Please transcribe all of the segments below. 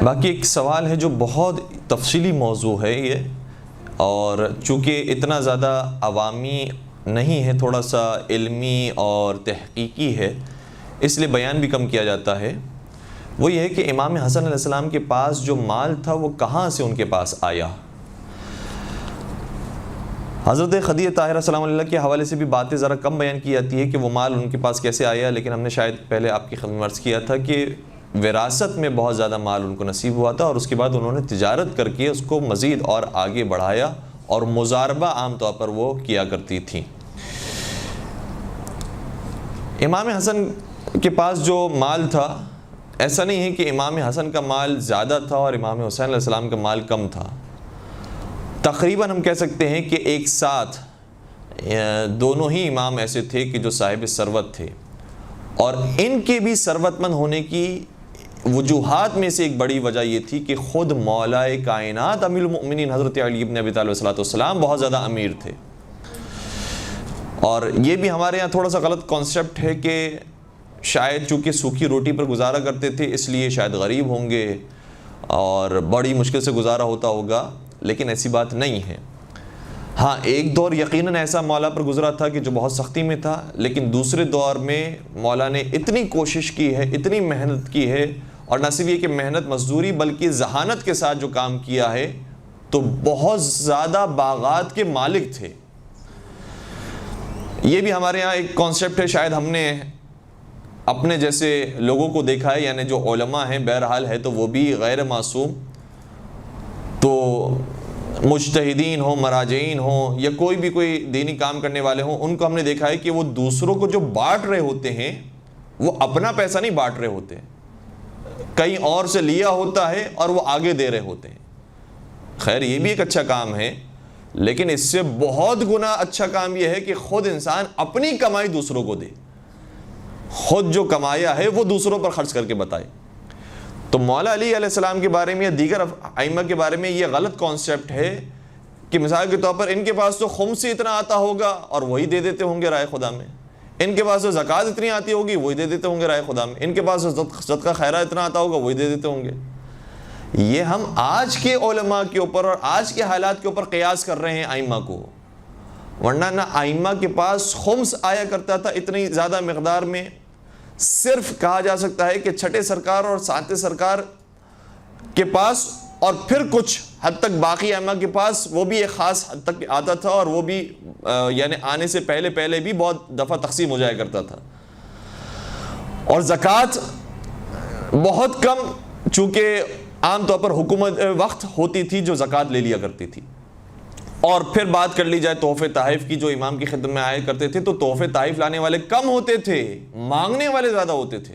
باقی ایک سوال ہے جو بہت تفصیلی موضوع ہے یہ، اور چونکہ اتنا زیادہ عوامی نہیں ہے، تھوڑا سا علمی اور تحقیقی ہے، اس لیے بیان بھی کم کیا جاتا ہے۔ وہ یہ ہے کہ امام حسن علیہ السلام کے پاس جو مال تھا وہ کہاں سے ان کے پاس آیا۔ حضرت خدیجہ طاہرہ سلام اللہ کے حوالے سے بھی باتیں ذرا کم بیان کی جاتی ہے کہ وہ مال ان کے پاس کیسے آیا، لیکن ہم نے شاید پہلے آپ کی خدمت میں عرض کیا تھا کہ وراثت میں بہت زیادہ مال ان کو نصیب ہوا تھا، اور اس کے بعد انہوں نے تجارت کر کے اس کو مزید اور آگے بڑھایا، اور مضاربہ عام طور پر وہ کیا کرتی تھیں۔ امام حسن کے پاس جو مال تھا، ایسا نہیں ہے کہ امام حسن کا مال زیادہ تھا اور امام حسین علیہ السلام کا مال کم تھا۔ تقریباً ہم کہہ سکتے ہیں کہ ایک ساتھ دونوں ہی امام ایسے تھے کہ جو صاحب ثروت تھے، اور ان کے بھی ثروت مند ہونے کی وجوہات میں سے ایک بڑی وجہ یہ تھی کہ خود مولا کائنات امیر المؤمنین حضرت علی بن ابی طالب صلی اللہ علیہ وسلم بہت زیادہ امیر تھے۔ اور یہ بھی ہمارے یہاں تھوڑا سا غلط کانسیپٹ ہے کہ شاید چونکہ سوکھی روٹی پر گزارا کرتے تھے اس لیے شاید غریب ہوں گے اور بڑی مشکل سے گزارا ہوتا ہوگا، لیکن ایسی بات نہیں ہے۔ ہاں، ایک دور یقیناً ایسا مولا پر گزرا تھا کہ جو بہت سختی میں تھا، لیکن دوسرے دور میں مولا نے اتنی کوشش کی ہے، اتنی محنت کی ہے، اور نہ صرف یہ کہ محنت مزدوری بلکہ ذہانت کے ساتھ جو کام کیا ہے، تو بہت زیادہ باغات کے مالک تھے۔ یہ بھی ہمارے یہاں ایک کانسیپٹ ہے، شاید ہم نے اپنے جیسے لوگوں کو دیکھا ہے، یعنی جو علماء ہیں، بہرحال ہے تو وہ بھی غیر معصوم، تو مجتہدین ہوں، مراجعین ہوں، یا کوئی دینی کام کرنے والے ہوں، ان کو ہم نے دیکھا ہے کہ وہ دوسروں کو جو بانٹ رہے ہوتے ہیں وہ اپنا پیسہ نہیں بانٹ رہے ہوتے، کہیں اور سے لیا ہوتا ہے اور وہ آگے دے رہے ہوتے ہیں۔ خیر، یہ بھی ایک اچھا کام ہے، لیکن اس سے بہت گنا اچھا کام یہ ہے کہ خود انسان اپنی کمائی دوسروں کو دے، خود جو کمایا ہے وہ دوسروں پر خرچ کر کے بتائے۔ تو مولا علی علیہ السلام کے بارے میں یا دیگر ائمہ کے بارے میں یہ غلط کانسیپٹ ہے کہ مثال کے طور پر ان کے پاس تو خمس اتنا آتا ہوگا اور وہی دے دیتے ہوں گے رائے خدا میں، ان کے پاس تو زکوٰۃ اتنی آتی ہوگی وہی دے دیتے ہوں گے رائے خدا میں، ان کے پاس صدقہ خیرہ اتنا آتا ہوگا وہی دے دیتے ہوں گے۔ یہ ہم آج کے علماء کے اوپر اور آج کے حالات کے اوپر قیاس کر رہے ہیں ائمہ کو، ورنہ نہ ائمہ کے پاس خمس آیا کرتا تھا اتنی زیادہ مقدار میں۔ صرف کہا جا سکتا ہے کہ چھٹے سرکار اور ساتویں سرکار کے پاس، اور پھر کچھ حد تک باقی ائمہ کے پاس وہ بھی ایک خاص حد تک آتا تھا، اور وہ بھی یعنی آنے سے پہلے بھی بہت دفعہ تقسیم ہو جایا کرتا تھا۔ اور زکوٰۃ بہت کم، چونکہ عام طور پر حکومت وقت ہوتی تھی جو زکوٰۃ لے لیا کرتی تھی۔ اور پھر بات کر لی جائے تحفے تحائف کی جو امام کی خدمت میں آیا کرتے تھے، تو تحفے تحائف لانے والے کم ہوتے تھے، مانگنے والے زیادہ ہوتے تھے۔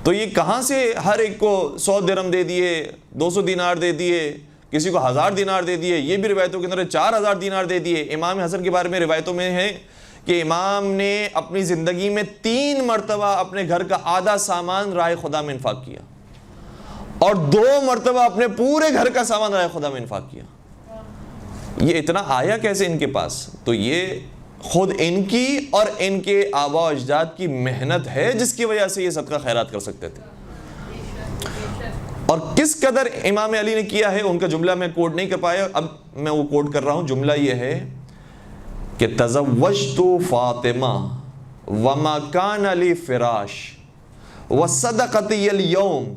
تو یہ کہاں سے ہر ایک کو 100 درہم دے دیے، 200 دینار دے دیے، کسی کو 1000 دینار دے دیے، یہ بھی روایتوں کے اندر 4000 دینار دے دیے۔ امام حسن کے بارے میں روایتوں میں ہے کہ امام نے اپنی زندگی میں 3 مرتبہ اپنے گھر کا آدھا سامان رائے خدا میں انفاق کیا، اور 2 مرتبہ اپنے پورے گھر کا سامان رائے خدا میں انفاق کیا۔ یہ اتنا آیا کیسے ان کے پاس؟ تو یہ خود ان کی اور ان کے آباء و اجداد کی محنت ہے جس کی وجہ سے یہ صدقہ خیرات کر سکتے تھے۔ اور کس قدر امام علی نے کیا ہے، ان کا جملہ میں کوٹ نہیں کر پایا، اب میں وہ کوٹ کر رہا ہوں۔ جملہ یہ ہے کہ تزوجت فاطمہ وما کان لی فراش وصدقتی اليوم،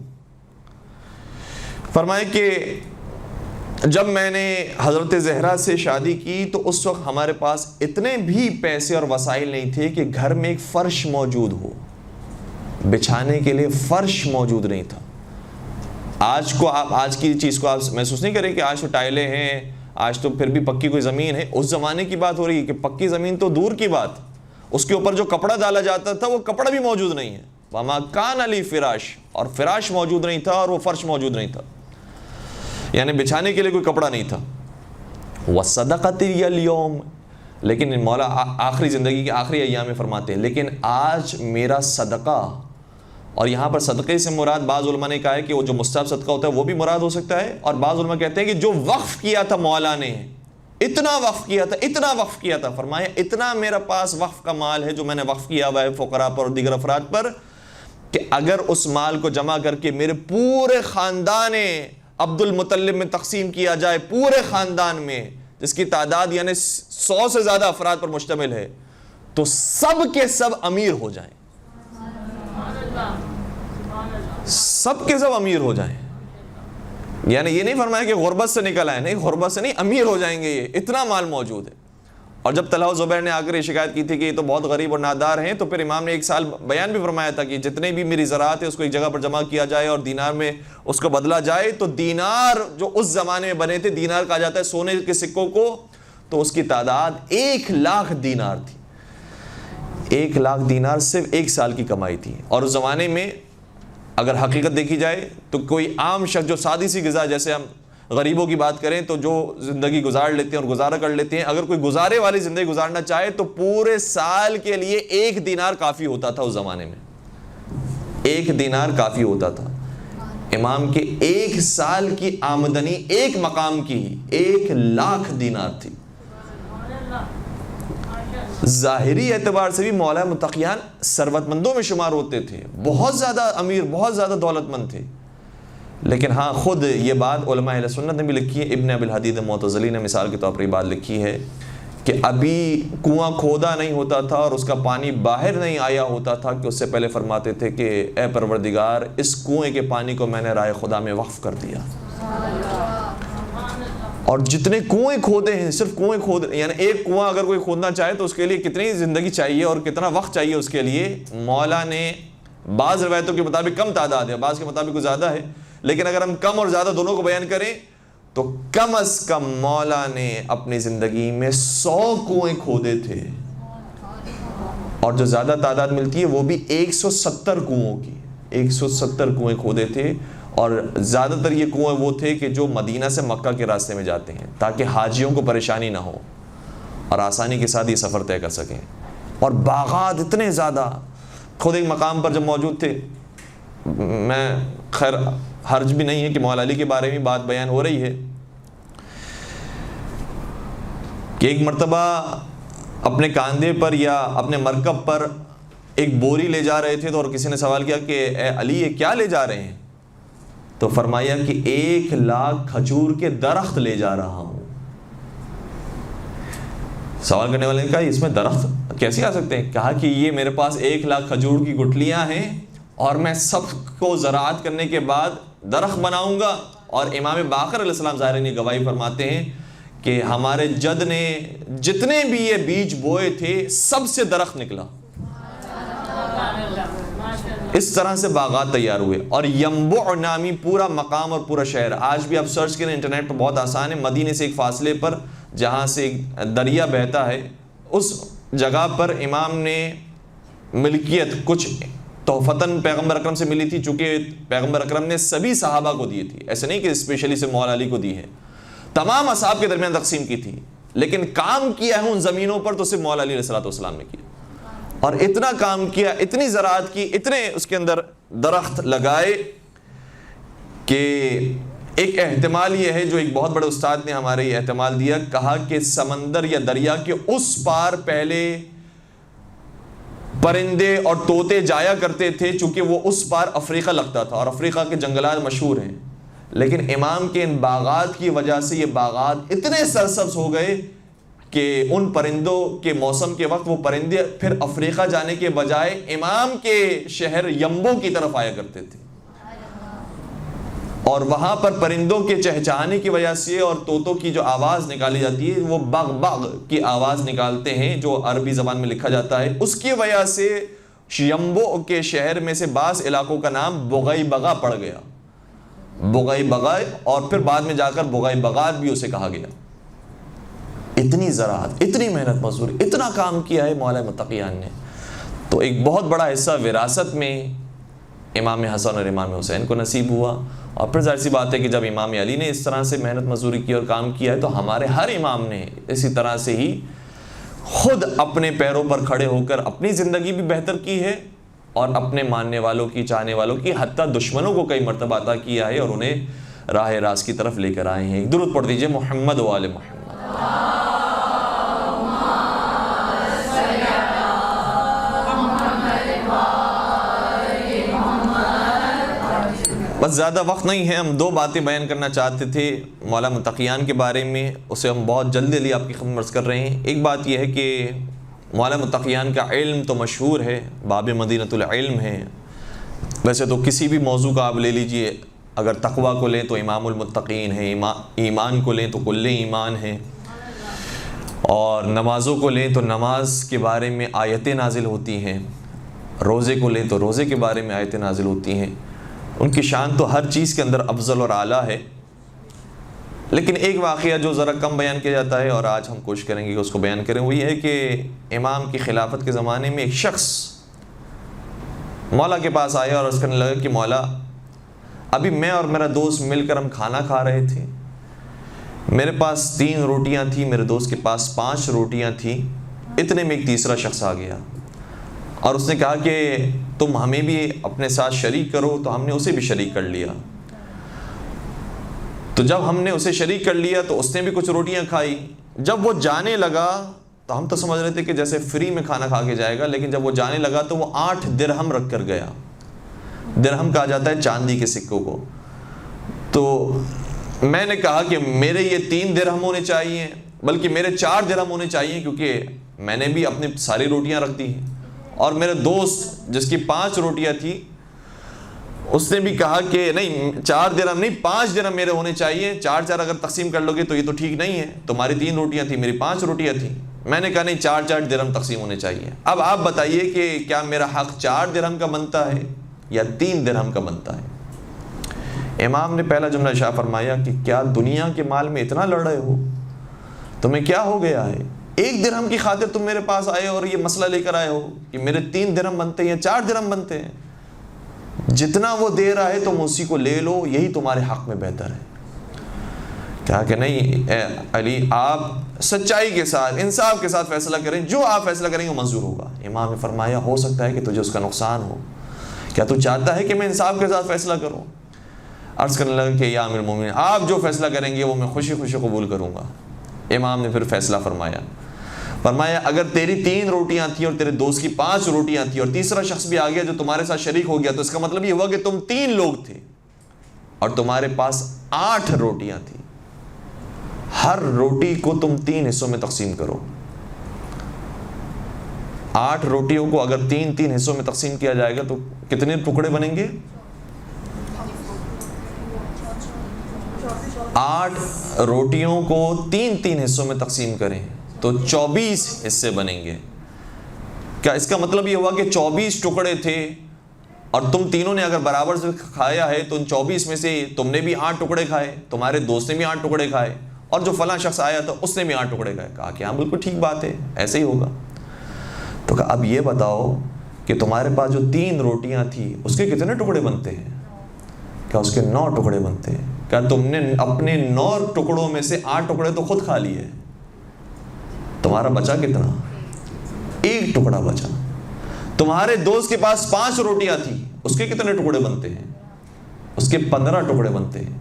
فرمائے کہ جب میں نے حضرت زہرا سے شادی کی تو اس وقت ہمارے پاس اتنے بھی پیسے اور وسائل نہیں تھے کہ گھر میں ایک فرش موجود ہو، بچھانے کے لیے فرش موجود نہیں تھا۔ آج کی چیز کو آپ محسوس نہیں کریں کہ آج تو ٹائلیں ہیں، آج تو پھر بھی پکی کوئی زمین ہے۔ اس زمانے کی بات ہو رہی ہے کہ پکی زمین تو دور کی بات، اس کے اوپر جو کپڑا ڈالا جاتا تھا وہ کپڑا بھی موجود نہیں ہے۔ وما کان علی فراش، اور فراش موجود نہیں تھا اور وہ فرش موجود نہیں تھا، یعنی بچھانے کے لیے کوئی کپڑا نہیں تھا۔ وصدقتی اليوم، لیکن مولا آخری زندگی کے آخری ایام میں فرماتے ہیں لیکن آج میرا صدقہ، اور یہاں پر صدقے سے مراد بعض علماء نے کہا ہے کہ وہ جو مستحب صدقہ ہوتا ہے وہ بھی مراد ہو سکتا ہے، اور بعض علماء کہتے ہیں کہ جو وقف کیا تھا مولا نے، اتنا وقف کیا تھا، فرمایا اتنا میرا پاس وقف کا مال ہے جو میں نے وقف کیا ہوا ہے فقراء پر اور دیگر افراد پر، کہ اگر اس مال کو جمع کر کے میرے پورے خاندان عبد المطلب میں تقسیم کیا جائے، پورے خاندان میں جس کی تعداد یعنی 100 سے زیادہ افراد پر مشتمل ہے، تو سب کے سب امیر ہو جائیں، سب کے سب امیر ہو جائیں. یعنی یہ نہیں فرمایا کہ غربت سے نکل آئے، نہیں، غربت سے نہیں، امیر ہو جائیں گے، یہ اتنا مال موجود ہے. اور جب طلحہ و زبیر نے آ کر یہ شکایت کی تھی کہ یہ تو بہت غریب اور نادار ہیں، تو پھر امام نے 1 سال بیان بھی فرمایا تھا کہ جتنے بھی میری زراعت ہے اس کو ایک جگہ پر جمع کیا جائے اور دینار میں اس کو بدلا جائے. تو دینار جو اس زمانے میں بنے تھے، دینار کہا جاتا ہے سونے کے سکوں کو، تو اس کی تعداد 1,00,000 دینار تھی. 1,00,000 دینار صرف 1 سال کی کمائی تھی. اور اس زمانے میں اگر حقیقت دیکھی جائے تو کوئی عام شخص جو سادی سی غذا، جیسے ہم غریبوں کی بات کریں تو جو زندگی گزار لیتے ہیں اور گزارا کر لیتے ہیں، اگر کوئی گزارے والی زندگی گزارنا چاہے تو پورے سال کے لیے 1 دینار کافی ہوتا تھا. اس زمانے میں 1 دینار کافی ہوتا تھا. امام کے 1 سال کی آمدنی ایک مقام کی 1,00,000 دینار تھی. ظاہری اعتبار سے بھی مولا متقیان ثروت مندوں میں شمار ہوتے تھے، بہت زیادہ امیر، بہت زیادہ دولت مند تھے. لیکن ہاں، خود یہ بات علماء اہل سنت نے بھی لکھی ہے. ابن ابی الحدید معتزلی نے مثال کے طور پر یہ بات لکھی ہے کہ ابھی کنواں کھودا نہیں ہوتا تھا اور اس کا پانی باہر نہیں آیا ہوتا تھا کہ اس سے پہلے فرماتے تھے کہ اے پروردگار، اس کنویں کے پانی کو میں نے رائے خدا میں وقف کر دیا. اور جتنے کنویں کھودے ہیں، صرف کنویں کھود، یعنی ایک کنواں اگر کوئی کھودنا چاہے تو اس کے لیے کتنی زندگی چاہیے اور کتنا وقت چاہیے اس کے لیے. مولا نے بعض روایتوں کے مطابق کم تعداد ہے، بعض کے مطابق کچھ زیادہ ہے، لیکن اگر ہم کم اور زیادہ دونوں کو بیان کریں تو کم از کم مولا نے اپنی زندگی میں 100 کنویں کھودے تھے. اور جو زیادہ تعداد ملتی ہے وہ بھی 170 کنووں کی، 170 کنویں کھودے تھے. اور زیادہ تر یہ کنویں وہ تھے کہ جو مدینہ سے مکہ کے راستے میں جاتے ہیں، تاکہ حاجیوں کو پریشانی نہ ہو اور آسانی کے ساتھ یہ سفر طے کر سکیں. اور باغات اتنے زیادہ. خود ایک مقام پر جب موجود تھے، میں خیر حرج بھی نہیں ہے کہ مولا علی کے بارے میں بات بیان ہو رہی ہے کہ ایک مرتبہ اپنے کاندھے پر یا اپنے مرکب پر ایک بوری لے جا رہے تھے، تو اور کسی نے سوال کیا کہ اے علی، یہ کیا لے جا رہے ہیں؟ تو فرمایا کہ 1,00,000 کھجور کے درخت لے جا رہا ہوں. سوال کرنے والے نے کہا اس میں درخت کیسے آ سکتے ہیں؟ کہا کہ یہ میرے پاس 1,00,000 کھجور کی گٹھلیاں ہیں اور میں سب کو زراعت کرنے کے بعد درخت بناؤں گا. اور امام باقر علیہ السلام ظاہر نے گواہی فرماتے ہیں کہ ہمارے جد نے جتنے بھی یہ بیج بوئے تھے سب سے درخت نکلا. اس طرح سے باغات تیار ہوئے. اور ینبع نامی پورا مقام اور پورا شہر، آج بھی آپ سرچ کریں انٹرنیٹ پر، بہت آسان ہے. مدینے سے ایک فاصلے پر جہاں سے ایک دریا بہتا ہے، اس جگہ پر امام نے ملکیت کچھ تحفتاً پیغمبر اکرم سے ملی تھی، چونکہ پیغمبر اکرم نے سبھی صحابہ کو دی تھی، ایسے نہیں کہ اسپیشلی سے مولا علی کو دی ہے، تمام اصحاب کے درمیان تقسیم کی تھی. لیکن کام کیا ہے ان زمینوں پر تو صرف مولا علی علیہ السلام نے کیا. اور اتنا کام کیا، اتنی زراعت کی، اتنے اس کے اندر درخت لگائے کہ ایک احتمال یہ ہے جو ایک بہت بڑے استاد نے ہمارے یہ احتمال دیا، کہا کہ سمندر یا دریا کے اس پار پہلے پرندے اور طوطے جایا کرتے تھے، چونکہ وہ اس پار افریقہ لگتا تھا اور افریقہ کے جنگلات مشہور ہیں. لیکن امام کے ان باغات کی وجہ سے یہ باغات اتنے سرسبز ہو گئے کہ ان پرندوں کے موسم کے وقت وہ پرندے پھر افریقہ جانے کے بجائے امام کے شہر ینبع کی طرف آیا کرتے تھے. اور وہاں پر پرندوں کے چہچہانے کی وجہ سے اور طوطوں کی جو آواز نکالی جاتی ہے، وہ بغ بغ کی آواز نکالتے ہیں جو عربی زبان میں لکھا جاتا ہے، اس کی وجہ سے ینبع کے شہر میں سے بعض علاقوں کا نام بغی بغا پڑ گیا، بغی بغا، اور پھر بعد میں جا کر بغی بغات بھی اسے کہا گیا. اتنی زراعت، اتنی محنت مزدوری، اتنا کام کیا ہے مولا متقیان نے. تو ایک بہت بڑا حصہ وراثت میں امام حسن اور امام حسین کو نصیب ہوا. اور پھر ظاہر سی بات ہے کہ جب امام علی نے اس طرح سے محنت مزدوری کی اور کام کیا ہے تو ہمارے ہر امام نے اسی طرح سے ہی خود اپنے پیروں پر کھڑے ہو کر اپنی زندگی بھی بہتر کی ہے اور اپنے ماننے والوں کی، چاہنے والوں کی، حتیٰ دشمنوں کو کئی مرتبہ عطا کیا ہے اور انہیں راہ راست کی طرف لے کر آئے ہیں. درود پڑھ دیجئے محمد و آل محمد. بس زیادہ وقت نہیں ہے، ہم 2 باتیں بیان کرنا چاہتے تھے مولا متقیان کے بارے میں، اسے ہم بہت جلدی آپ کی خدمت کر رہے ہیں۔ ایک بات یہ ہے کہ مولا متقیان کا علم تو مشہور ہے، باب مدینۃ العلم ہے۔ ویسے تو کسی بھی موضوع کا آپ لے لیجئے، اگر تقویٰ کو لیں تو امام المتقین ہے، ایمان کو لیں تو کل ایمان ہے، اور نمازوں کو لیں تو نماز کے بارے میں آیتیں نازل ہوتی ہیں، روزے کو لیں تو روزے کے بارے میں آیتیں نازل ہوتی ہیں۔ ان کی شان تو ہر چیز کے اندر افضل اور اعلیٰ ہے۔ لیکن ایک واقعہ جو ذرا کم بیان کیا جاتا ہے، اور آج ہم کوشش کریں گے کہ اس کو بیان کریں، وہ یہ ہے کہ امام کی خلافت کے زمانے میں ایک شخص مولا کے پاس آیا اور اس کرنے لگا کہ مولا، ابھی میں اور میرا دوست مل کر ہم کھانا کھا رہے تھے، میرے پاس 3 روٹیاں تھیں، میرے دوست کے پاس 5 روٹیاں تھیں، اتنے میں ایک تیسرا شخص آ گیا اور اس نے کہا کہ تم ہمیں بھی اپنے ساتھ شریک کرو، تو ہم نے اسے بھی شریک کر لیا۔ تو جب ہم نے اسے شریک کر لیا تو اس نے بھی کچھ روٹیاں کھائی۔ جب وہ جانے لگا تو ہم تو سمجھ رہے تھے کہ جیسے فری میں کھانا کھا کے جائے گا، لیکن جب وہ جانے لگا تو وہ 8 درہم رکھ کر گیا۔ درہم کہا جاتا ہے چاندی کے سکوں کو۔ تو میں نے کہا کہ میرے یہ 3 درہم ہونے چاہیے، بلکہ میرے 4 درہم ہونے چاہیے، کیونکہ میں نے بھی اپنی ساری روٹیاں رکھ دی ہیں، اور میرے دوست جس کی 5 روٹیاں تھیں اس نے بھی کہا کہ نہیں 4 درہم نہیں 5 درہم میرے ہونے چاہیے، 4 اگر تقسیم کر لو گے تو یہ تو ٹھیک نہیں ہے، تمہاری 3 روٹیاں تھیں، میری 5 روٹیاں تھیں۔ میں نے کہا نہیں 4 درہم تقسیم ہونے چاہیے۔ اب آپ بتائیے کہ کیا میرا حق 4 درہم کا بنتا ہے یا 3 درہم کا بنتا ہے؟ امام نے پہلا جملہ ارشاد فرمایا کہ کیا دنیا کے مال میں اتنا لڑ رہے ہو؟ تمہیں کیا ہو گیا ہے؟ 1 درہم کی خاطر تم میرے پاس آئے اور یہ مسئلہ لے کر آئے ہو کہ میرے 3 درہم بنتے ہیں یا 4 درہم بنتے ہیں؟ جتنا وہ دے رہا ہے تم اسی کو لے لو، یہی تمہارے حق میں بہتر ہے۔ کہا کہ نہیں اے علی، آپ سچائی کے ساتھ انصاف کے ساتھ فیصلہ کریں، جو آپ فیصلہ کریں گے منظور ہوگا۔ امام نے فرمایا ہو سکتا ہے کہ تجھے اس کا نقصان ہو، کیا تو چاہتا ہے کہ میں انصاف کے ساتھ فیصلہ کروں؟ عرض کرنے لگا کہ یا امیر المومنین، آپ جو فیصلہ کریں گے وہ میں خوشی خوشی قبول کروں گا۔ امام نے پھر فیصلہ فرمایا اگر تیری 3 روٹیاں تھیں اور تیرے دوست کی 5 روٹیاں تھیں اور تیسرا شخص بھی آ گیا جو تمہارے ساتھ شریک ہو گیا، تو اس کا مطلب یہ ہوا کہ تم 3 لوگ تھے اور تمہارے پاس 8 روٹیاں تھیں۔ ہر روٹی کو تم 3 حصوں میں تقسیم کرو۔ 8 روٹیوں کو اگر 3 حصوں میں تقسیم کیا جائے گا تو کتنے ٹکڑے بنیں گے؟ 8 روٹیوں کو 3 حصوں میں تقسیم کریں تو 24 حصے بنیں گے۔ کیا اس کا مطلب یہ ہوا کہ 24 ٹکڑے تھے اور تم تینوں نے اگر برابر سے کھایا ہے تو ان 24 میں سے تم نے بھی 8 ٹکڑے کھائے، تمہارے دوست نے بھی 8 ٹکڑے کھائے، اور جو فلاں شخص آیا تھا اس نے بھی 8 ٹکڑے کھائے؟ کہا کہ ہاں بالکل ٹھیک بات ہے، ایسے ہی ہوگا۔ تو کہا اب یہ بتاؤ کہ تمہارے پاس جو 3 روٹیاں تھیں اس کے کتنے ٹکڑے بنتے ہیں؟ کیا اس کے 9 ٹکڑے بنتے ہیں؟ کیا تم نے اپنے 9 ٹکڑوں میں سے 8 ٹکڑے تو خود کھا لیے، تمہارا بچا کتنا؟ 1 ٹکڑا بچا۔ تمہارے دوست کے پاس 5 روٹیاں تھیں، اس کے کتنے ٹکڑے بنتے ہیں؟ اس کے 15 ٹکڑے بنتے ہیں۔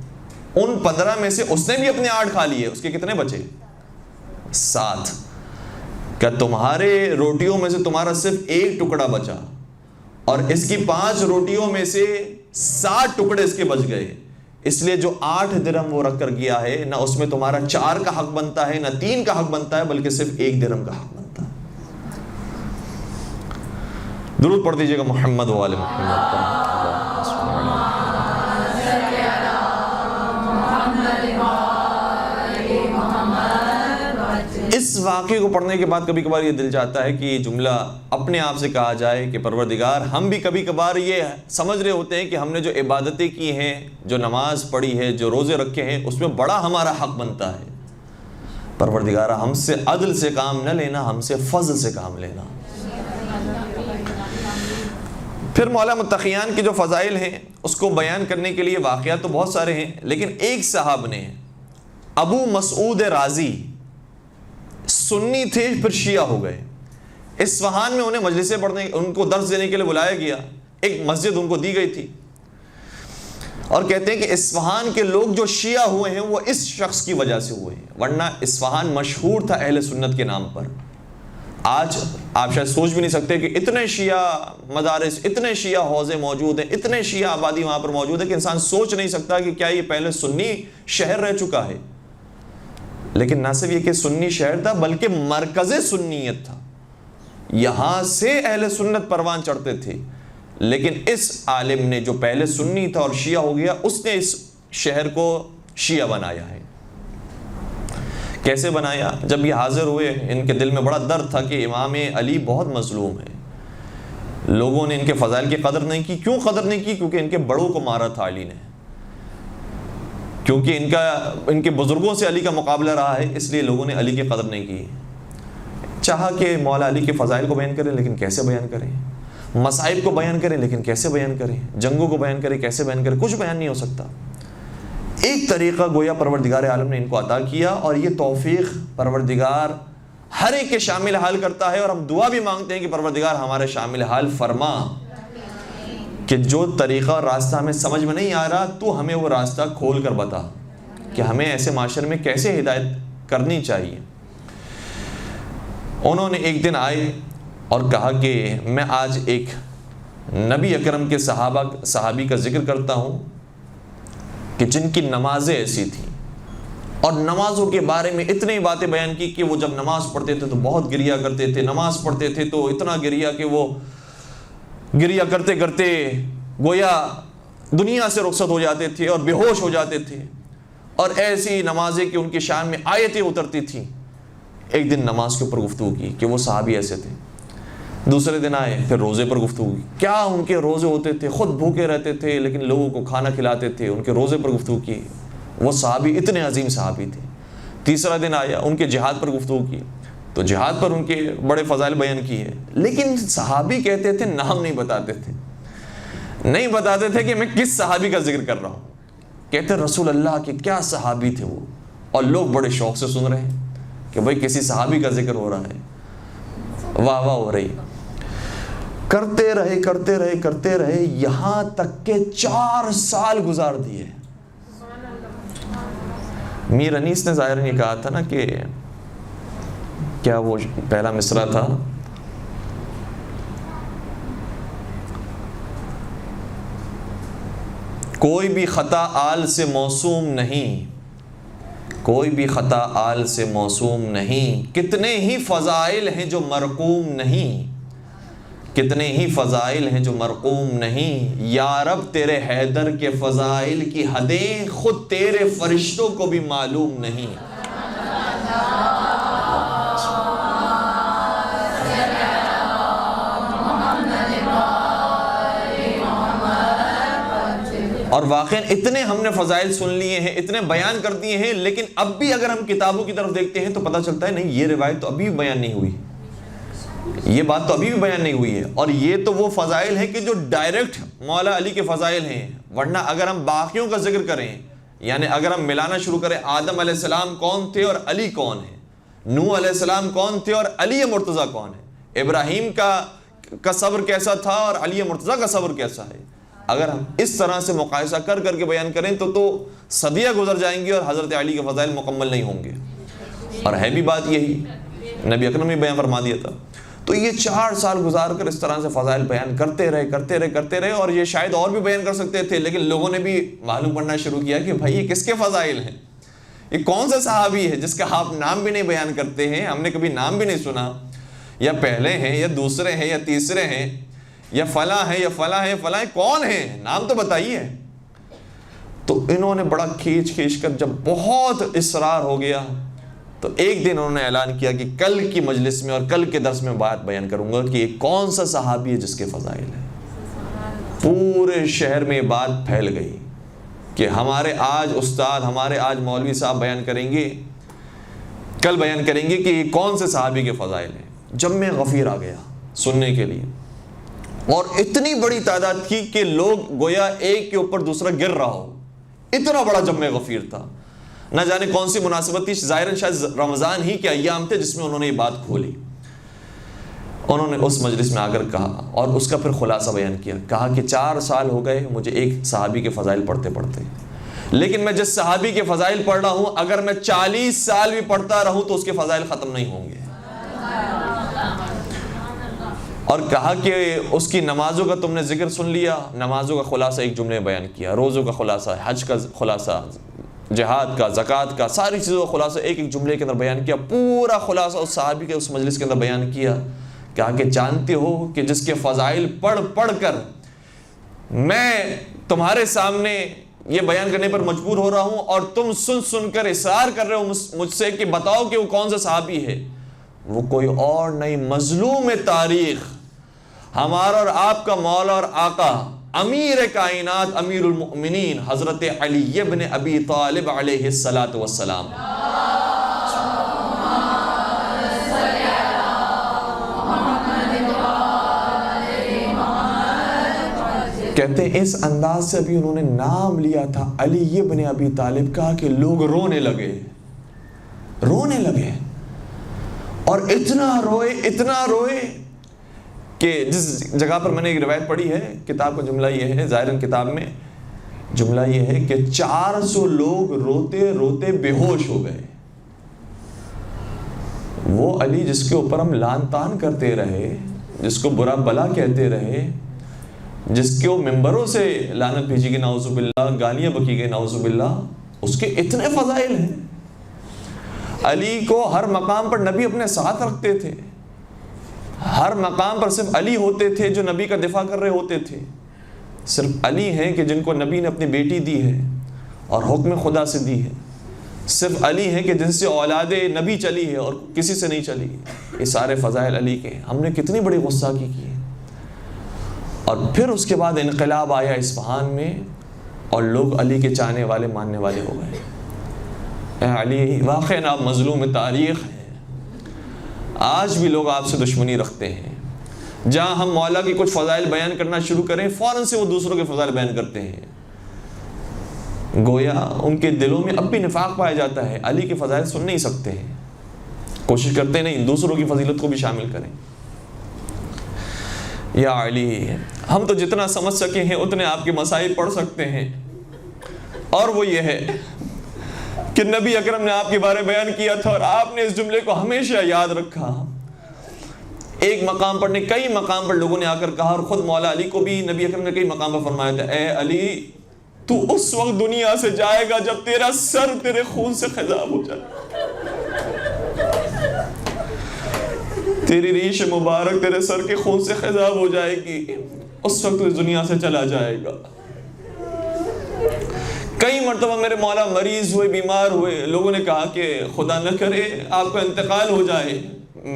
ان 15 میں سے اس نے بھی اپنے 8 کھا لیے، اس کے کتنے بچے؟ 7۔ کیا تمہارے روٹیوں میں سے تمہارا صرف 1 ٹکڑا بچا اور اس کی 5 روٹیوں میں سے 7 ٹکڑے اس کے بچ گئے؟ اس لیے جو 8 درہم وہ رکھ کر گیا ہے، نہ اس میں تمہارا 4 کا حق بنتا ہے نہ 3 کا حق بنتا ہے، بلکہ صرف 1 درہم کا حق بنتا ہے۔ درود پڑھ دیجئے گا محمد و آل محمد۔ اس واقعے کو پڑھنے کے بعد کبھی کبھار یہ دل چاہتا ہے کہ یہ جملہ اپنے آپ سے کہا جائے کہ پروردگار، ہم بھی کبھی کبھار یہ سمجھ رہے ہوتے ہیں کہ ہم نے جو عبادتیں کی ہیں، جو نماز پڑھی ہے، جو روزے رکھے ہیں، اس میں بڑا ہمارا حق بنتا ہے۔ پروردگارہ ہم سے عدل سے کام نہ لینا، ہم سے فضل سے کام لینا۔ پھر مولا متقیان کے جو فضائل ہیں اس کو بیان کرنے کے لیے واقعات تو بہت سارے ہیں، لیکن ایک صاحب نے، ابو مسعود رازی، سنی تھے پھر شیعہ ہو گئے، اصفہان میں انہیں مجلسیں پڑھنے، ان کو درس دینے کے لیے بلایا گیا، ایک مسجد ان کو دی گئی تھی، اور کہتے ہیں کہ اصفہان کے لوگ جو شیعہ ہوئے ہیں وہ اس شخص کی وجہ سے ہوئے ہیں، ورنہ اصفہان مشہور تھا اہل سنت کے نام پر، آج آپ شاید سوچ بھی نہیں سکتے کہ اتنے شیعہ مدارس، اتنے شیعہ حوزے موجود ہیں، اتنے شیعہ آبادی وہاں پر موجود ہے کہ انسان سوچ نہیں سکتا کہ کیا یہ پہلے سنی شہر رہ چکا ہے۔ لیکن نہ صرف یہ کہ سنی شہر تھا بلکہ مرکز سنیت تھا، یہاں سے اہل سنت پروان چڑھتے تھے۔ لیکن اس عالم نے جو پہلے سنی تھا اور شیعہ ہو گیا، اس نے اس شہر کو شیعہ بنایا ہے۔ کیسے بنایا؟ جب یہ حاضر ہوئے ان کے دل میں بڑا درد تھا کہ امام علی بہت مظلوم ہے، لوگوں نے ان کے فضائل کی قدر نہیں کی۔ کیوں قدر نہیں کی؟ کیونکہ ان کے بڑوں کو مارا تھا علی نے، کیونکہ ان کے بزرگوں سے علی کا مقابلہ رہا ہے، اس لیے لوگوں نے علی کی قدر نہیں کی۔ چاہا کہ مولا علی کے فضائل کو بیان کریں، لیکن کیسے بیان کریں؟ مصائب کو بیان کریں، لیکن کیسے بیان کریں؟ جنگوں کو بیان کریں، کیسے بیان کریں؟ کچھ بیان نہیں ہو سکتا۔ ایک طریقہ گویا پروردگار عالم نے ان کو عطا کیا، اور یہ توفیق پروردگار ہر ایک کے شامل حال کرتا ہے، اور ہم دعا بھی مانگتے ہیں کہ پروردگار ہمارے شامل حال فرما، کہ جو طریقہ اور راستہ ہمیں سمجھ میں نہیں آ رہا تو ہمیں وہ راستہ کھول کر بتا کہ ہمیں ایسے معاشرے میں کیسے ہدایت کرنی چاہیے۔ انہوں نے ایک دن آئے اور کہا کہ میں آج ایک نبی اکرم کے صحابی کا ذکر کرتا ہوں کہ جن کی نمازیں ایسی تھیں، اور نمازوں کے بارے میں اتنی باتیں بیان کی کہ وہ جب نماز پڑھتے تھے تو بہت گریا کرتے تھے، نماز پڑھتے تھے تو اتنا گریا کہ وہ گریا کرتے کرتے گویا دنیا سے رخصت ہو جاتے تھے اور بے ہوش ہو جاتے تھے، اور ایسی نمازیں کہ ان کی شان میں آیتیں اترتی تھیں۔ ایک دن نماز کے اوپر گفتگو کی کہ وہ صحابی ایسے تھے۔ دوسرے دن آئے، پھر روزے پر گفتگو کی، کیا ان کے روزے ہوتے تھے، خود بھوکے رہتے تھے لیکن لوگوں کو کھانا کھلاتے تھے، ان کے روزے پر گفتگو کی، وہ صحابی اتنے عظیم صحابی تھے۔ تیسرا دن آیا، ان کے جہاد پر گفتگو کی، تو جہاد پر ان کے بڑے فضائل بیان کیے، لیکن صحابی کہتے تھے نام نہیں بتاتے تھے کہ میں کس صحابی کا ذکر کر رہا ہوں۔ کہتے رسول اللہ کے کیا صحابی تھے وہ، اور لوگ بڑے شوق سے سن رہے ہیں کہ بھئی کسی صحابی کا ذکر ہو رہا ہے، واہ واہ ہو رہی۔ کرتے رہے یہاں تک کہ 4 سال گزار دیے۔ میر انیس نے ظاہر یہ کہا تھا نا کہ کیا وہ پہلا مصرع تھا، کوئی بھی خطا آل سے موسوم نہیں، کوئی بھی خطا آل سے موسوم نہیں، کتنے ہی فضائل ہیں جو مرقوم نہیں، کتنے ہی فضائل ہیں جو مرقوم نہیں، یا رب تیرے حیدر کے فضائل کی حدیں خود تیرے فرشتوں کو بھی معلوم نہیں۔ اور واقعاً اتنے ہم نے فضائل سن لیے ہیں، اتنے بیان کر دیے ہیں، لیکن اب بھی اگر ہم کتابوں کی طرف دیکھتے ہیں تو پتہ چلتا ہے نہیں، یہ روایت تو ابھی بھی بیان نہیں ہوئی، یہ بات تو ابھی بھی بیان نہیں ہوئی ہے۔ اور یہ تو وہ فضائل ہیں کہ جو ڈائریکٹ مولا علی کے فضائل ہیں، ورنہ اگر ہم باقیوں کا ذکر کریں، یعنی اگر ہم ملانا شروع کریں، آدم علیہ السلام کون تھے اور علی کون ہے، نوح علیہ السلام کون تھے اور علی مرتضیٰ کون ہے، ابراہیم کا صبر کیسا تھا اور علی مرتضیٰ کا صبر کیسا ہے، اگر ہم اس طرح سے مقایسہ کر کے بیان کریں تو صدیاں گزر جائیں گی اور حضرت علی کے فضائل مکمل نہیں ہوں گے۔ اور ہے بھی بات یہی، نبی اکرم نے بیان فرما دیا تھا۔ تو یہ 4 سال گزار کر اس طرح سے فضائل بیان کرتے رہے، اور یہ شاید اور بھی بیان کر سکتے تھے، لیکن لوگوں نے بھی معلوم کرنا شروع کیا کہ بھائی یہ کس کے فضائل ہیں، یہ کون سا صحابی ہے جس کا آپ نام بھی نہیں بیان کرتے ہیں، ہم نے کبھی نام بھی نہیں سنا، یا پہلے ہیں یا دوسرے ہیں یا تیسرے ہیں یا فلاں ہے یا فلاں ہے، کون ہے، نام تو بتائیے۔ تو انہوں نے بڑا کھینچ کر جب بہت اصرار ہو گیا تو ایک دن انہوں نے اعلان کیا کہ کل کی مجلس میں اور کل کے درس میں بات بیان کروں گا کہ یہ کون سا صحابی ہے جس کے فضائل ہیں۔ پورے شہر میں بات پھیل گئی کہ ہمارے آج استاد، ہمارے آج مولوی صاحب بیان کریں گے، کل بیان کریں گے کہ یہ کون سے صحابی کے فضائل ہیں۔ جم غفیر آ گیا سننے کے لیے، اور اتنی بڑی تعداد تھی کہ لوگ گویا ایک کے اوپر دوسرا گر رہا ہو، اتنا بڑا جم غفیر تھا۔ نہ جانے کون سی مناسبت تھی، ظاہراً شاید رمضان ہی کے ایام تھے جس میں انہوں نے یہ بات کھولی۔ انہوں نے اس مجلس میں آ کر کہا اور اس کا پھر خلاصہ بیان کیا، کہا کہ 4 سال ہو گئے مجھے ایک صحابی کے فضائل پڑھتے، لیکن میں جس صحابی کے فضائل پڑھ رہا ہوں اگر میں 40 سال بھی پڑھتا رہوں تو اس کے فضائل ختم نہیں ہوں گے۔ اور کہا کہ اس کی نمازوں کا تم نے ذکر سن لیا، نمازوں کا خلاصہ ایک جملے میں بیان کیا، روزوں کا خلاصہ، حج کا خلاصہ، جہاد کا، زکوٰۃ کا، ساری چیزوں کا خلاصہ ایک جملے کے اندر بیان کیا، پورا خلاصہ اس صحابی کے اس مجلس کے اندر بیان کیا۔ کہا کہ جانتے ہو کہ جس کے فضائل پڑھ پڑھ کر میں تمہارے سامنے یہ بیان کرنے پر مجبور ہو رہا ہوں، اور تم سن سن کر اصرار کر رہے ہو مجھ سے کہ بتاؤ کہ وہ کون سا صحابی ہے، وہ کوئی اور نہیں، مظلوم تاریخ، ہمارا اور آپ کا مولا اور آقا، امیر کائنات، امیر المؤمنین، حضرت علی ابن ابی طالب علیہ السلام۔ کہتے ہیں اس انداز سے ابھی انہوں نے نام لیا تھا علی ابن ابی طالب کا کہ لوگ رونے لگے، اور اتنا روئے کہ جس جگہ پر میں نے ایک روایت پڑھی ہے، کتاب کا جملہ یہ ہے، ظاہراً کتاب میں جملہ یہ ہے کہ 400 لوگ روتے روتے بے ہوش ہو گئے۔ وہ علی جس کے اوپر ہم لان تان کرتے رہے، جس کو برا بلا کہتے رہے، جس کے ممبروں سے لعنت بھیجی گئی نعوذ باللہ، گالیاں بکی گئی نعوذ باللہ، اس کے اتنے فضائل ہیں۔ علی کو ہر مقام پر نبی اپنے ساتھ رکھتے تھے، ہر مقام پر صرف علی ہوتے تھے جو نبی کا دفاع کر رہے ہوتے تھے، صرف علی ہیں کہ جن کو نبی نے اپنی بیٹی دی ہے اور حکم خدا سے دی ہے، صرف علی ہیں کہ جن سے اولاد نبی چلی ہے اور کسی سے نہیں چلی۔ یہ سارے فضائل علی کے، ہم نے کتنی بڑی غصہ کی ہے۔ اور پھر اس کے بعد انقلاب آیا اصفہان میں، اور لوگ علی کے چاہنے والے ماننے والے ہو گئے۔ اے علی واقعاً آپ مظلوم تاریخ ہیں، آج بھی لوگ آپ سے دشمنی رکھتے ہیں۔ جہاں ہم مولا کی کچھ فضائل بیان کرنا شروع کریں، فوراً سے وہ دوسروں کے فضائل بیان کرتے ہیں، گویا ان کے دلوں میں اب بھی نفاق پایا جاتا ہے، علی کی فضائل سن نہیں سکتے ہیں، کوشش کرتے نہیں دوسروں کی فضیلت کو بھی شامل کریں۔ یا علی، ہم تو جتنا سمجھ سکے ہیں اتنے آپ کے مسائل پڑھ سکتے ہیں، اور وہ یہ ہے کہ نبی اکرم نے آپ کے بارے بیان کیا تھا، اور آپ نے اس جملے کو ہمیشہ یاد رکھا۔ ایک مقام پر نہیں، کئی مقام پر لوگوں نے آ کر کہا، اور خود مولا علی کو بھی نبی اکرم نے کئی مقام پر فرمایا تھا، اے علی تو اس وقت دنیا سے جائے گا جب تیرا سر تیرے خون سے خضاب ہو جائے، تیری ریش مبارک تیرے سر کے خون سے خضاب ہو جائے گی، اس وقت تو اس دنیا سے چلا جائے گا۔ کئی مرتبہ میرے مولا مریض ہوئے، بیمار ہوئے، لوگوں نے کہا کہ خدا نہ کرے آپ کا انتقال ہو جائے،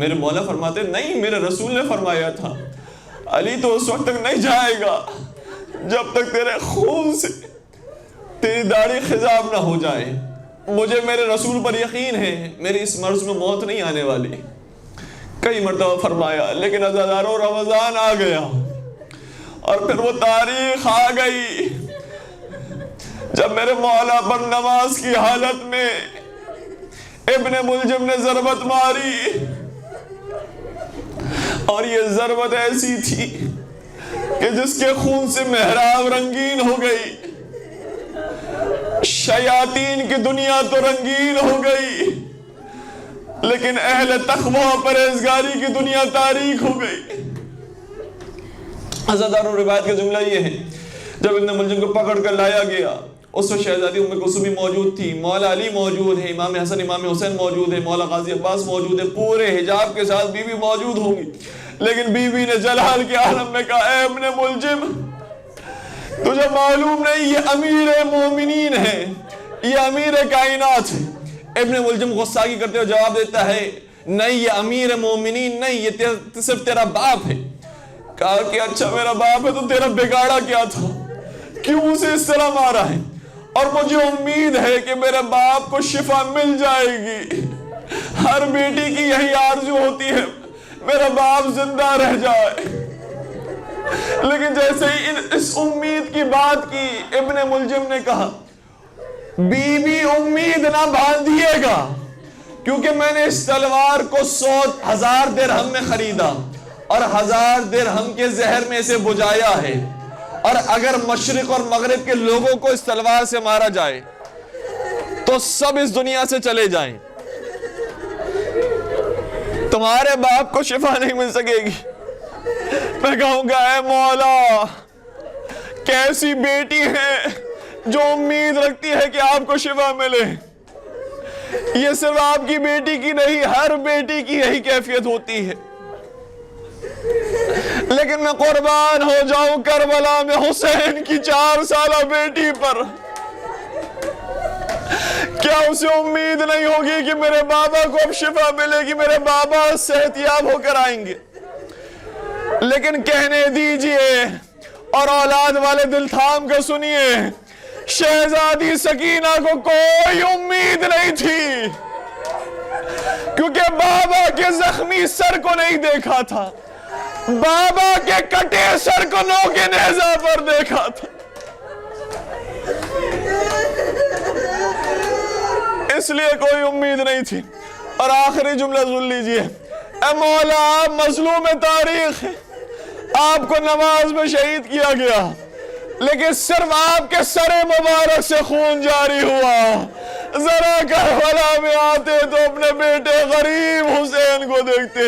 میرے مولا فرماتے نہیں، میرے رسول نے فرمایا تھا علی تو اس وقت تک نہیں جائے گا جب تک تیرے خون سے تیری داڑھی خضاب نہ ہو جائے۔ مجھے میرے رسول پر یقین ہے میری اس مرض میں موت نہیں آنے والی، کئی مرتبہ فرمایا، لیکن عزاداروں رمضان آ گیا، اور پھر وہ تاریخ آ گئی جب میرے مولا پر نماز کی حالت میں ابن ملجم نے ضربت ماری، اور یہ ضربت ایسی تھی کہ جس کے خون سے محراب رنگین ہو گئی، شیاطین کی دنیا تو رنگین ہو گئی، لیکن اہل تقویٰ پرہیزگاری کی دنیا تاریک ہو گئی۔ عزاداروں روایت کا جملہ یہ ہے، جب ابن ملجم کو پکڑ کر لایا گیا، اس وقت شہزادی ام کلثوم بھی موجود تھی، مولا علی موجود ہے، امام حسن امام حسین موجود ہے، مولا غازی عباس موجود ہے، پورے حجاب کے ساتھ بیوی موجود ہوں گی، لیکن بیوی نے جلال کے عالم میں کہا، اے ابن ملجم تجھے معلوم نہیں یہ امیر مومنین ہے، یہ امیر کائنات ہے۔ ابن ملجم غصہ کی کرتے ہوئے جواب دیتا ہے، نہیں یہ امیر مومنین نہیں، یہ صرف تیرا باپ ہے۔ کہا کہ اچھا میرا باپ ہے تو تیرا بگاڑا کیا تھا، کیوں اسے اس طرح مارا ہے؟ اور مجھے امید ہے کہ میرے باپ کو شفا مل جائے گی، ہر بیٹی کی یہی آرزو ہوتی ہے میرا باپ زندہ رہ جائے۔ لیکن جیسے ہی اس امید کی بات کی، ابن ملجم نے کہا، بی بی امید نہ باندھیے گا، کیونکہ میں نے اس تلوار کو 100,000 درہم میں خریدا، اور 1000 درہم کے زہر میں اسے بجایا ہے، اور اگر مشرق اور مغرب کے لوگوں کو اس تلوار سے مارا جائے تو سب اس دنیا سے چلے جائیں، تمہارے باپ کو شفا نہیں مل سکے گی، میں کہوں گا اے مولا کیسی بیٹی ہے جو امید رکھتی ہے کہ آپ کو شفا ملے. یہ صرف آپ کی بیٹی کی نہیں، ہر بیٹی کی یہی کیفیت ہوتی ہے. لیکن میں قربان ہو جاؤں کربلا میں حسین کی 4 سالہ بیٹی پر. کیا اسے امید نہیں ہوگی کہ میرے بابا کو اب شفا ملے گی، میرے بابا صحت یاب ہو کر آئیں گے؟ لیکن کہنے دیجئے اور اولاد والے دل تھام کر سنیے، شہزادی سکینہ کو کوئی امید نہیں تھی، کیونکہ بابا کے زخمی سر کو نہیں دیکھا تھا، بابا کے کٹے سر کو نوکے نیزہ پر دیکھا تھا. اس لیے کوئی امید نہیں تھی. اور آخری جملہ سن لیجئے، اے مولا آپ مظلوم تاریخ ہیں، آپ کو نماز میں شہید کیا گیا، لیکن صرف آپ کے سر مبارک سے خون جاری ہوا. ذرا کربلا میں آتے تو اپنے بیٹے غریب حسین کو دیکھتے،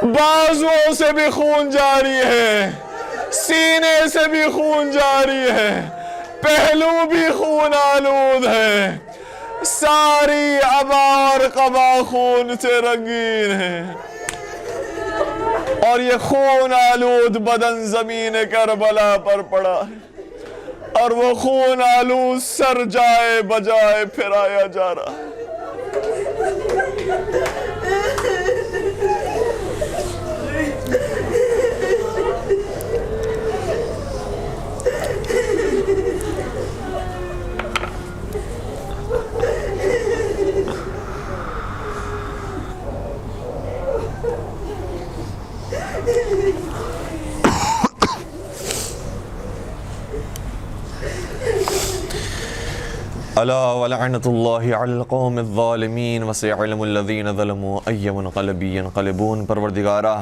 بازوؤں سے بھی خون جاری ہے، سینے سے بھی خون جاری ہے، پہلو بھی خون آلود ہے، ساری عبا اور قبا خون سے رنگین ہے، اور یہ خون آلود بدن زمین کربلا پر پڑا ہے، اور وہ خون آلود سر جائے بجائے پھرایا جا رہا ہے. الا ولعنت اللہ علی القوم الظالمین وسيعلم الذین ظلموا ای منقلب ینقلبون. پروردگارہ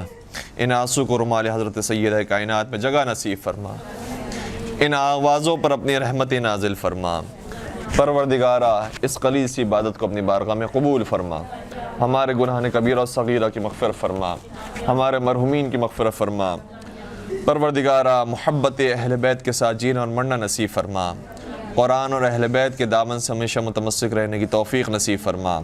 ان آنسو کو رمال حضرت سیدہ کائنات میں جگہ نصیب فرما، ان آوازوں پر اپنی رحمت نازل فرما. پروردگارہ اس قلیل سی عبادت کو اپنی بارگاہ میں قبول فرما، ہمارے گناہ کبیرہ و صغیرہ کی مغفرت فرما، ہمارے مرحومین کی مغفرت فرما. پروردگارہ محبت اہل بیت کے ساتھ جینا اور مرنا نصیب فرما، قرآن اور اہل بیت کے دامن سے ہمیشہ متمسک رہنے کی توفیق نصیب فرما.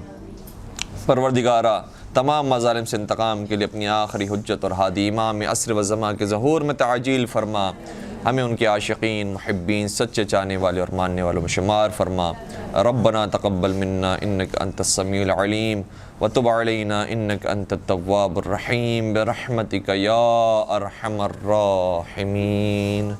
پروردگارہ تمام مظالم سے انتقام کے لیے اپنی آخری حجت اور ہادی امام عصر و زمان کے ظہور میں تعجیل فرما، ہمیں ان کے عاشقین، محبین، سچے چاہنے والے اور ماننے والوں میں شمار فرما. ربنا تقبل منا انک انت السمیع العلیم وتب علینا انک انت التواب الرحیم برحمتک یا ارحم الراحمین.